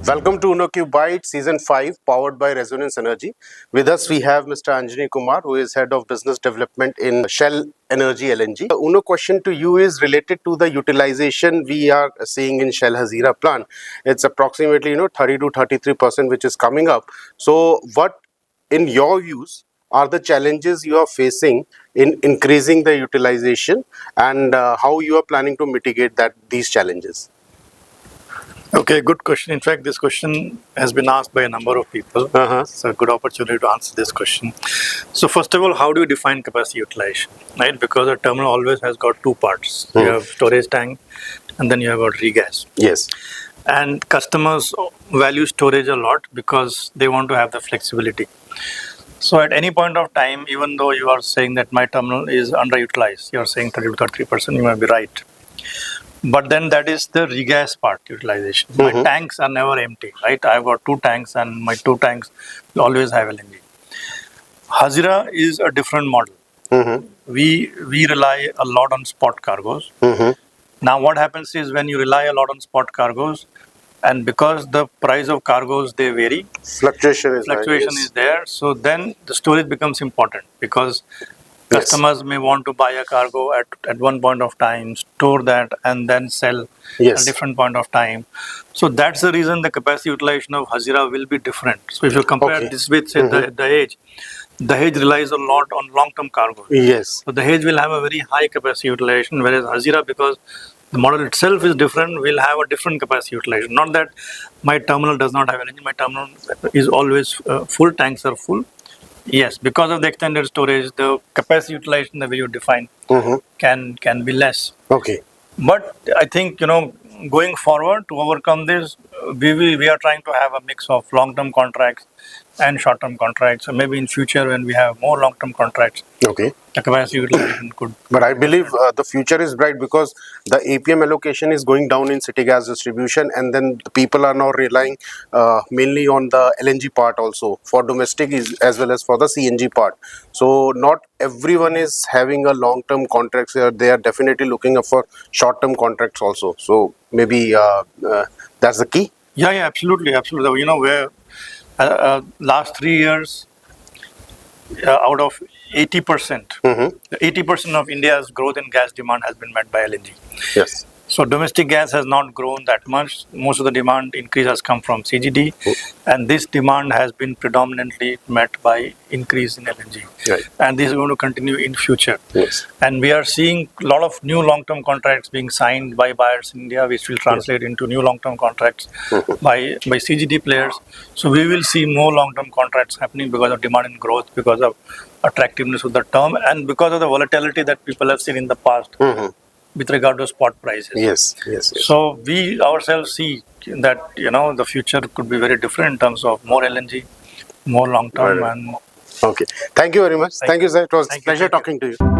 Welcome to UnoQByte Season 5, powered by Resonance Energy. With us, we have Mr. Anjani Kumar, who is Head of Business Development in Shell Energy LNG. The Uno question to you is related to the utilization we are seeing in Shell Hazira plant. It's approximately 30 to 33%, which is coming up. So, what, in your views, are the challenges you are facing in increasing the utilization, and how you are planning to mitigate these challenges? Okay, good question. In fact, this question has been asked by a number of people. It's a good opportunity to answer this question. So first of all, how do you define capacity utilization? Right? Because a terminal always has got two parts. You have storage tank and then you have got regas. Yes. And customers value storage a lot because they want to have the flexibility. So at any point of time, even though you are saying that my terminal is underutilized, you are saying 30 to 33%, you might be right. But then that is the regas part utilization. My tanks are never empty, right? I've got two tanks and my two tanks will always have LNG. Hazira is a different model. We rely a lot on spot cargoes. Now what happens is when you rely a lot on spot cargoes, and because the price of cargoes, they vary, Fluctuation is there. So then the storage becomes important because customers may want to buy a cargo at one point of time, store that, and then sell at a different point of time. So that's the reason the capacity utilization of Hazira will be different. So if you compare this with, say, Dahej relies a lot on long-term cargo. Yes. So Dahej will have a very high capacity utilization, whereas Hazira, because the model itself is different, will have a different capacity utilization. Not that my terminal does not have LNG, my terminal is always full, tanks are full. Yes, because of the extended storage, the capacity utilization, the way you define, can be less. Okay. But I think, going forward to overcome this, we are trying to have a mix of long-term contracts and short-term contracts. So maybe in future when we have more long-term contracts, the capacity utilization could. But I believe the future is bright because the APM allocation is going down in city gas distribution, and then the people are now relying mainly on the LNG part also for domestic as well as for the CNG part. So not everyone is having a long-term contracts here. They are definitely looking up for short-term contracts also. So maybe that's the key. Yeah, absolutely. Where last 3 years, out of 80%, 80% of India's growth in gas demand has been met by LNG. Yes. So domestic gas has not grown that much. Most of the demand increase has come from CGD, and this demand has been predominantly met by increase in LNG. Right. And this is going to continue in future. Yes. And we are seeing a lot of new long-term contracts being signed by buyers in India, which will translate into new long-term contracts by CGD players. So we will see more long-term contracts happening because of demand and growth, because of attractiveness of the term, and because of the volatility that people have seen in the past. With regard to spot prices. Yes. So we ourselves see that the future could be very different in terms of more LNG, more long term, and okay. Thank you very much. Thank you, sir. It was a pleasure talking to you.